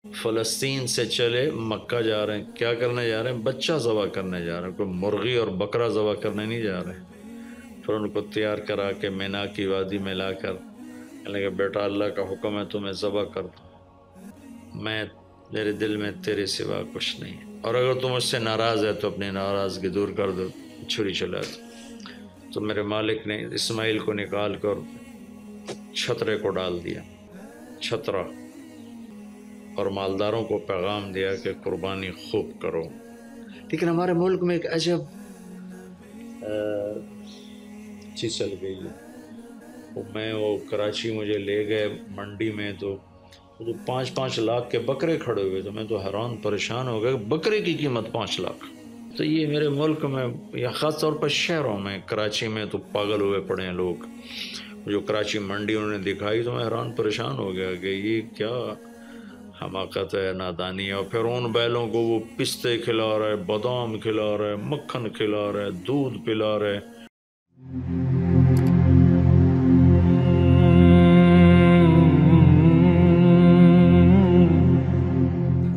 فلسطین سے چلے مکہ جا رہے ہیں، کیا کرنے جا رہے ہیں؟ بچہ ذبح کرنے جا رہے ہیں، کوئی مرغی اور بکرا ذبح کرنے نہیں جا رہے ہیں۔ پھر ان کو تیار کرا کے مینا کی وادی میں لا کر کہنے لگے بیٹا اللہ کا حکم ہے تمہیں ذبح کر دو، میں میرے دل میں تیرے سوا کچھ نہیں ہے، اور اگر تم مجھ سے ناراض ہے تو اپنی ناراضگی دور کر دو، چھری چلا دو۔ تو میرے مالک نے اسماعیل کو نکال کر چھترے کو ڈال دیا، چھترا، اور مالداروں کو پیغام دیا کہ قربانی خوب کرو۔ لیکن ہمارے ملک میں ایک عجب چیز چل گئی ہے، وہ کراچی مجھے لے گئے منڈی میں، تو جو 5-5 لاکھ کے بکرے کھڑے ہوئے، تو میں تو حیران پریشان ہو گیا، بکرے کی قیمت 5 لاکھ۔ تو یہ میرے ملک میں یا خاص طور پر شہروں میں، کراچی میں تو پاگل ہوئے پڑے ہیں لوگ۔ جو کراچی منڈی انہوں نے دکھائی تو میں حیران پریشان ہو گیا کہ یہ کیا حماقت ہے، نادانی ہے۔ اور پھر ان بیلوں کو وہ پستے کھلا رہے، بادام کھلا رہے، مکھن کھلا رہے، دودھ پلا رہے۔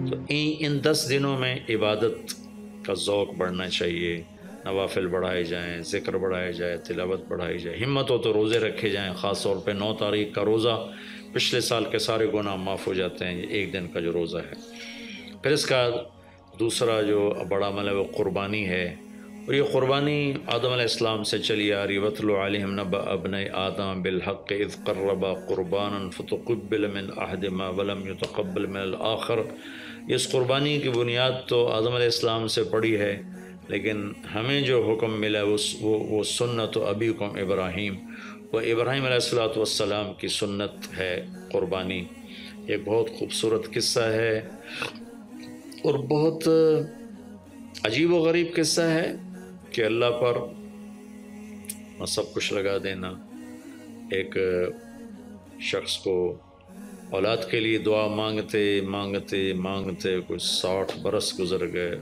تو ان 10 دنوں میں عبادت کا ذوق بڑھنا چاہیے، نوافل بڑھائے جائیں، ذکر بڑھائے جائے، تلاوت بڑھائی جائے، ہمت ہو تو روزے رکھے جائیں، خاص طور پہ 9 تاریخ کا روزہ پچھلے سال کے سارے گناہ معاف ہو جاتے ہیں، یہ ایک دن کا جو روزہ ہے۔ پھر اس کا دوسرا جو بڑا عمل ہے وہ قربانی ہے، اور یہ قربانی آدم علیہ السلام سے چلی آ رہی۔ وَاتْلُ عَلَيْهِمْ نَبَأَ ابْنَيْ آدَمَ بِالْحَقِّ إِذْ قَرَّبَا قُرْبَانًا فَتُقُبِّلَ مِنْ أَحَدِهِمَا وَلَمْ يُتَقَبَّلْ مِنَ الْآخَرِ۔ اس قربانی کی بنیاد تو آدم علیہ السلام سے پڑی ہے، لیکن ہمیں جو حکم ملا وہ سنت ابیکم ابراہیم، وہ ابراہیم علیہ السلام کی سنت ہے قربانی۔ ایک بہت خوبصورت قصہ ہے اور بہت عجیب و غریب قصہ ہے کہ اللہ پر سب کچھ لگا دینا۔ ایک شخص کو اولاد کے لیے دعا مانگتے مانگتے مانگتے کچھ 60 برس گزر گئے،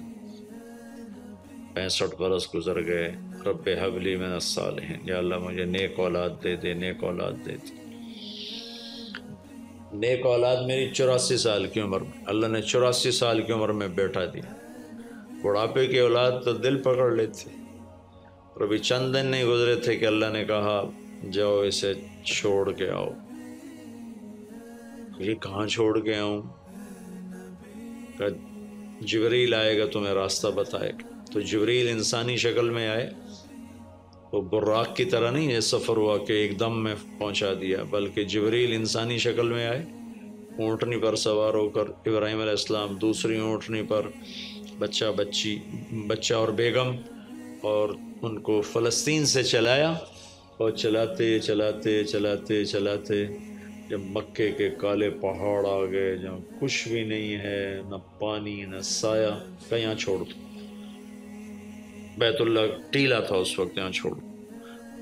65 برس گزر گئے۔ رب ہب لی من الصالحین، یا اللہ مجھے نیک اولاد دے دے، نیک اولاد دے دے۔ نیک اولاد میری 84 سال کی عمر میں، اللہ نے 84 سال کی عمر میں بیٹا دیا۔ بڑھاپے کی اولاد تو دل پکڑ لیتی، اور ابھی چند دن نہیں گزرے تھے کہ اللہ نے کہا جاؤ اسے چھوڑ کے آؤ۔ یہ کہاں چھوڑ کے آؤں؟ کہ جبریل آئے گا تمہیں راستہ بتائے گا۔ تو جبریل انسانی شکل میں آئے، وہ براق کی طرح نہیں ہے سفر ہوا کہ ایک دم میں پہنچا دیا، بلکہ جبریل انسانی شکل میں آئے، اونٹنی پر سوار ہو کر، ابراہیم علیہ السلام دوسری اونٹنی پر، بچہ اور بیگم، اور ان کو فلسطین سے چلایا، اور چلاتے چلاتے چلاتے چلاتے جب مکے کے کالے پہاڑ آ گئے جہاں کچھ بھی نہیں ہے، نہ پانی نہ سایہ، کہ یہاں چھوڑ دو۔ بیت اللہ ٹیلا تھا اس وقت، یہاں چھوڑ دو۔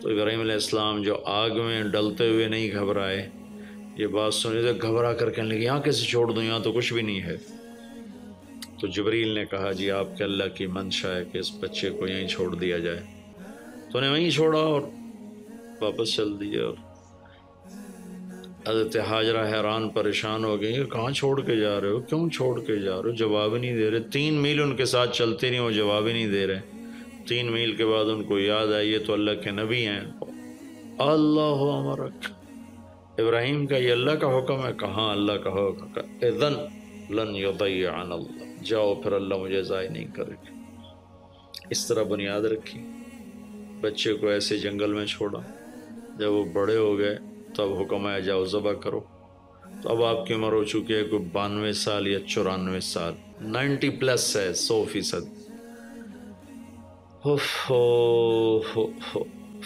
تو ابراہیم علیہ السلام جو آگ میں ڈلتے ہوئے نہیں گھبرائے، یہ بات سنی تو گھبرا کر کہنے لگے یہاں کیسے چھوڑ دوں، یہاں تو کچھ بھی نہیں ہے۔ تو جبریل نے کہا جی آپ کے اللہ کی منشا ہے کہ اس بچے کو یہیں چھوڑ دیا جائے۔ تو انہیں وہیں چھوڑا اور واپس چل دیا۔ اور حضرت حاجرہ حیران پریشان ہو گئی کہ کہاں چھوڑ کے جا رہے ہو، کیوں چھوڑ کے جا رہے ہو؟ جواب ہی نہیں دے رہے۔ 3 میل ان کے ساتھ چلتے نہیں، وہ جواب ہی نہیں دے رہے۔ 3 میل کے بعد ان کو یاد آئی یہ تو اللہ کے نبی ہیں۔ اللہ امرک، ابراہیم کا یہ اللہ کا حکم ہے؟ کہاں اللہ کا حکم ہے؟ اذن لن یضیعنا اللہ، جاؤ پھر اللہ مجھے ضائع نہیں کرے گا۔ اس طرح بنیاد رکھی، بچے کو ایسے جنگل میں چھوڑا۔ جب وہ بڑے ہو گئے تب حکم آیا جاؤ ذبح کرو۔ تو اب آپ کی عمر ہو چکی ہے کوئی 92 سال یا 94 سال، 90 پلس ہے، 100%۔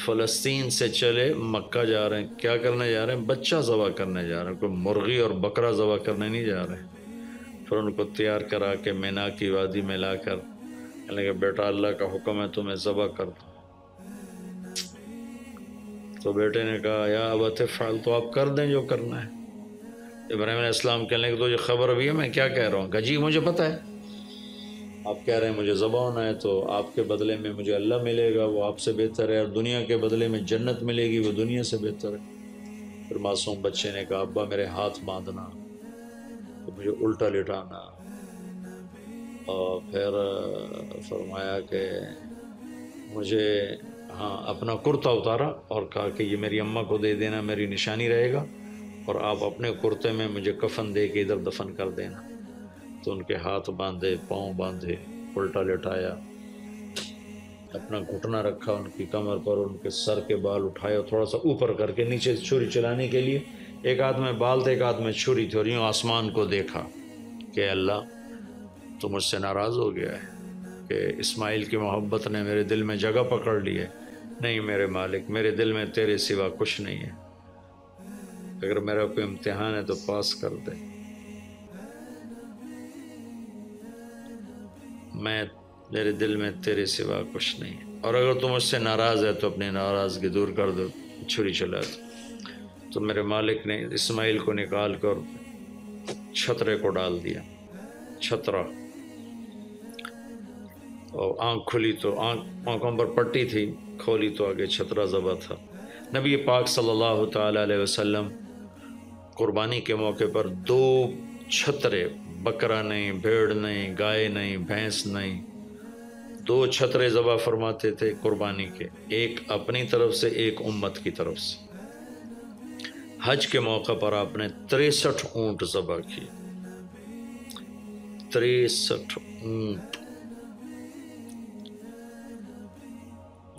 فلسطین سے چلے مکہ جا رہے ہیں، کیا کرنے جا رہے ہیں؟ بچہ ذبح کرنے جا رہے ہیں، کوئی مرغی اور بکرا ذبح کرنے نہیں جا رہے ہیں۔ پھر ان کو تیار کرا کے مینا کی وادی میں لا کر کہنے لگے بیٹا اللہ کا حکم ہے تمہیں ذبح کر دو۔ تو بیٹے نے کہا یا ابت افعل، تو آپ کر دیں جو کرنا ہے۔ ابراہیم علیہ السلام کہنے لگے تو یہ خبر بھی ہے میں کیا کہہ رہا ہوں؟ کہ جی مجھے پتہ ہے، آپ کہہ رہے ہیں مجھے ذبح ہونا ہے، تو آپ کے بدلے میں مجھے اللہ ملے گا، وہ آپ سے بہتر ہے، اور دنیا کے بدلے میں جنت ملے گی، وہ دنیا سے بہتر ہے۔ پھر معصوم بچے نے کہا ابا میرے ہاتھ باندھنا۔ تو مجھے الٹا لٹانا، اور پھر فرمایا کہ مجھے اپنا کرتا اتارا اور کہا کہ یہ میری اماں کو دے دینا، میری نشانی رہے گا، اور آپ اپنے کرتے میں مجھے کفن دے کے ادھر دفن کر دینا۔ تو ان کے ہاتھ باندھے، پاؤں باندھے، الٹا لٹایا، اپنا گھٹنا رکھا ان کی کمر پر، ان کے سر کے بال اٹھائے اور تھوڑا سا اوپر کر کے نیچے چھری چلانے کے لیے، ایک ہاتھ میں بال تھے ایک ہاتھ میں چھری تھی، اور یوں آسمان کو دیکھا کہ اللہ تو مجھ سے ناراض ہو گیا ہے کہ اسماعیل کی محبت نے میرے دل میں جگہ پکڑ لی ہے۔ نہیں میرے مالک، میرے دل میں تیرے سوا کچھ نہیں ہے، اگر میرا کوئی امتحان ہے تو پاس کر دے، میرے دل میں تیرے سوا کچھ نہیں ہے، اور اگر تو مجھ سے ناراض ہے تو اپنی ناراضگی دور کر دو، چھری چلا دو۔ تو میرے مالک نے اسماعیل کو نکال کر چھترے کو ڈال دیا، چھترا، اور آنکھ کھلی تو آنکھوں پر پٹی تھی، کھولی تو آگے چھترا ذبح تھا۔ نبی پاک صلی اللہ تعالیٰ علیہ وسلم قربانی کے موقع پر 2 چھترے، بکرا نہیں، بھیڑ نہیں، گائے نہیں، بھینس نہیں، 2 چھترے ذبح فرماتے تھے قربانی کے، ایک اپنی طرف سے، ایک امت کی طرف سے۔ حج کے موقع پر آپ نے 63 اونٹ ذبح کیے، 63 اونٹ،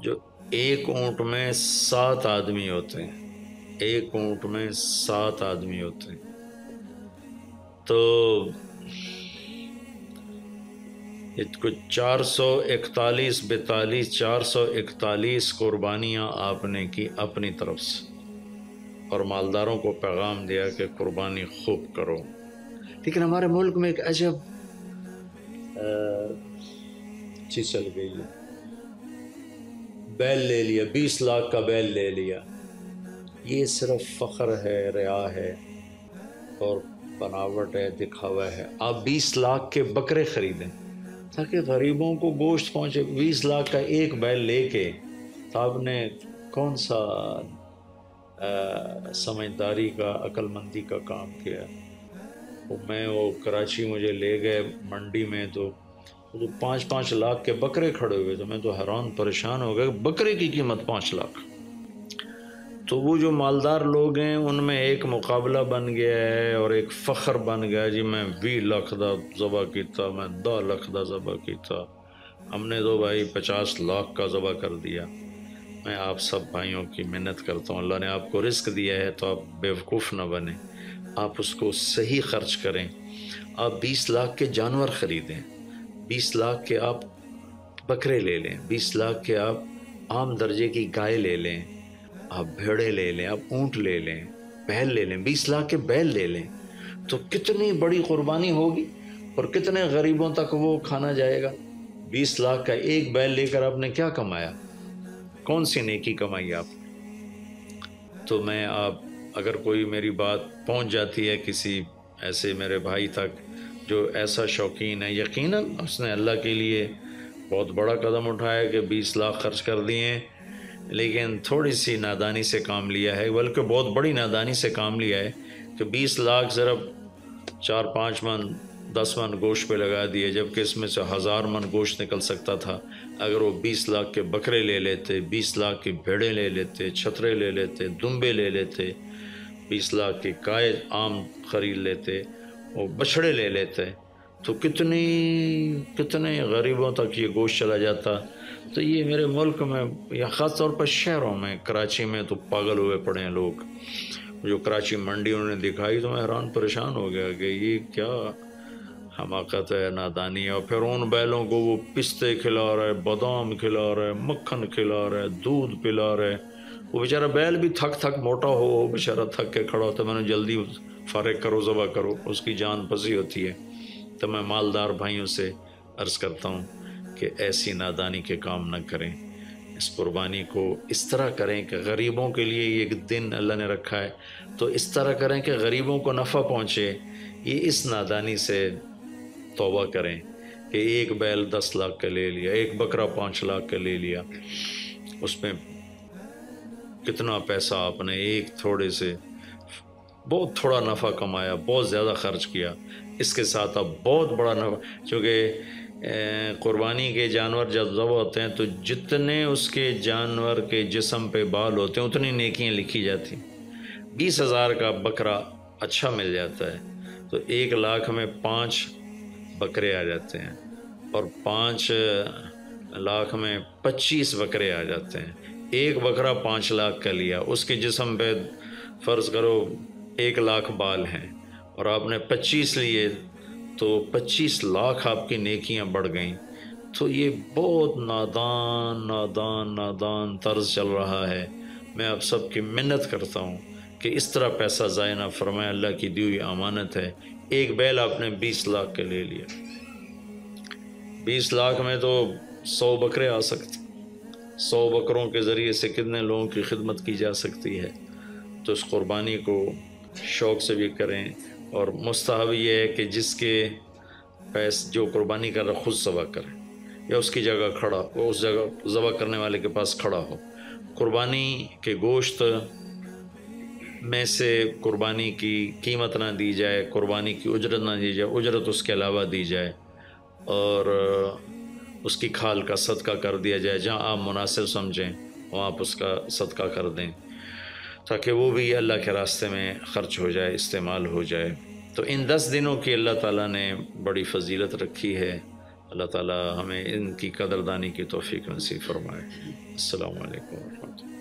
جو ایک اونٹ میں 7 آدمی ہوتے ہیں، ایک اونٹ میں 7 آدمی ہوتے ہیں۔ تو کچھ 441 42 441 قربانیاں آپ نے کی اپنی طرف سے، اور مالداروں کو پیغام دیا کہ قربانی خوب کرو۔ لیکن ہمارے ملک میں ایک عجب چیز چل گئی ہے، بیل لے لیا، 20 لاکھ کا بیل لے لیا، یہ صرف فخر ہے، ریا ہے اور بناوٹ ہے، دکھاوا ہے۔ آپ 20 لاکھ کے بکرے خریدیں تاکہ غریبوں کو گوشت پہنچے، 20 لاکھ کا ایک بیل لے کے تو آپ نے کون سا سمجھداری کا، عقل مندی کا کام کیا؟ وہ کراچی مجھے لے گئے منڈی میں، تو 5-5 لاکھ کے بکرے کھڑے ہوئے، تو میں تو حیران پریشان ہو گیا، بکرے کی قیمت 5 لاکھ۔ تو وہ جو مالدار لوگ ہیں ان میں ایک مقابلہ بن گیا ہے اور ایک فخر بن گیا، جی میں 20 لاکھ دا ذبح کیتا، میں 10 لاکھ دا ذبح کیتا، ہم نے تو بھائی 50 لاکھ کا ذبح کر دیا۔ میں آپ سب بھائیوں کی منت کرتا ہوں، اللہ نے آپ کو رزق دیا ہے تو آپ بیوقوف نہ بنیں، آپ اس کو صحیح خرچ کریں۔ آپ 20 لاکھ کے جانور خریدیں، 20 لاکھ کے آپ بکرے لے لیں، 20 لاکھ کے آپ عام درجے کی گائے لے لیں، آپ بھیڑے لے لیں، آپ اونٹ لے لیں، بیل لے لیں، 20 لاکھ کے بیل لے لیں، تو کتنی بڑی قربانی ہوگی اور کتنے غریبوں تک وہ کھانا جائے گا۔ 20 لاکھ کا ایک بیل لے کر آپ نے کیا کمایا؟ کون سی نیکی کمائی آپ نے؟ تو میں اگر کوئی میری بات پہنچ جاتی ہے کسی ایسے میرے بھائی تک جو ایسا شوقین ہے، یقیناً اس نے اللہ کے لیے بہت بڑا قدم اٹھایا کہ 20 لاکھ خرچ کر دیے ہیں، لیکن تھوڑی سی نادانی سے کام لیا ہے، بلکہ بہت بڑی نادانی سے کام لیا ہے کہ 20 لاکھ صرف 4-5 من 10 من گوشت پہ لگا دیے، جبکہ اس میں سے 1000 من گوشت نکل سکتا تھا اگر وہ 20 لاکھ کے بکرے لے لیتے، 20 لاکھ کی بھیڑیں لے لیتے، چھترے لے لیتے، دمبے لے لیتے، 20 لاکھ کی گائے عام خرید لیتے، وہ بچھڑے لے لیتے، تو کتنے غریبوں تک یہ گوشت چلا جاتا۔ تو یہ میرے ملک میں یا خاص طور پر شہروں میں، کراچی میں تو پاگل ہوئے پڑے ہیں لوگ، جو کراچی منڈی انہوں نے دکھائی تو میں حیران پریشان ہو گیا کہ یہ کیا حماقت ہے، نادانی ہے۔ اور پھر ان بیلوں کو وہ پستے کھلا رہا ہے، بادام کھلا رہا ہے، مکھن کھلا رہا ہے، دودھ پلا رہا ہے، وہ بیچارہ بیل بھی تھک موٹا ہو بیچارہ تھک کے کھڑا ہوتا ہے، میں نے جلدی فارغ کرو، ذبح کرو، اس کی جان پسی ہوتی ہے۔ تو میں مالدار بھائیوں سے عرض کرتا ہوں کہ ایسی نادانی کے کام نہ کریں، اس قربانی کو اس طرح کریں کہ غریبوں کے لیے ایک دن اللہ نے رکھا ہے تو اس طرح کریں کہ غریبوں کو نفع پہنچے۔ یہ اس نادانی سے توبہ کریں کہ ایک بیل 10 لاکھ کا لے لیا، ایک بکرا 5 لاکھ کا لے لیا، اس میں کتنا پیسہ آپ نے ایک تھوڑے سے بہت تھوڑا نفع کمایا، بہت زیادہ خرچ کیا، اس کے ساتھ اب بہت بڑا نفع، چونکہ قربانی کے جانور جب ذبح ہوتے ہیں تو جتنے اس کے جانور کے جسم پہ بال ہوتے ہیں اتنی نیکیاں لکھی جاتی ہیں۔ 20,000 کا بکرا اچھا مل جاتا ہے تو 1,00,000 میں 5 بکرے آ جاتے ہیں، اور 5,00,000 میں 25 بکرے آ جاتے ہیں۔ ایک بکرا 5,00,000 کا لیا، اس کے جسم پہ فرض کرو 1,00,000 بال ہیں اور آپ نے 25 لیے تو 25,00,000 آپ کی نیکیاں بڑھ گئیں۔ تو یہ بہت نادان طرز چل رہا ہے۔ میں آپ سب کی منت کرتا ہوں کہ اس طرح پیسہ ضائع نہ فرمائیں، اللہ کی دی ہوئی امانت ہے۔ ایک بیل آپ نے 20,00,000 کا لے لیا، 20,00,000 میں تو 100 بکرے آ سکتے، 100 بکروں کے ذریعے سے کتنے لوگوں کی خدمت کی جا سکتی ہے۔ تو اس قربانی کو شوق سے بھی کریں، اور مستحب یہ ہے کہ جس کے جو قربانی کر رہا خود ذبح کرے، یا اس کی جگہ کھڑا، وہ اس جگہ ذبح کرنے والے کے پاس کھڑا ہو۔ قربانی کے گوشت میں سے قربانی کی قیمت نہ دی جائے، قربانی کی اجرت نہ دی جائے، اجرت اس کے علاوہ دی جائے، اور اس کی کھال کا صدقہ کر دیا جائے۔ جہاں آپ مناسب سمجھیں وہاں آپ اس کا صدقہ کر دیں، تاکہ وہ بھی اللہ کے راستے میں خرچ ہو جائے، استعمال ہو جائے۔ تو ان 10 دنوں کی اللہ تعالیٰ نے بڑی فضیلت رکھی ہے۔ اللہ تعالیٰ ہمیں ان کی قدردانی کی توفیق نصیب فرمائے۔ السلام علیکم ورحمۃ اللہ۔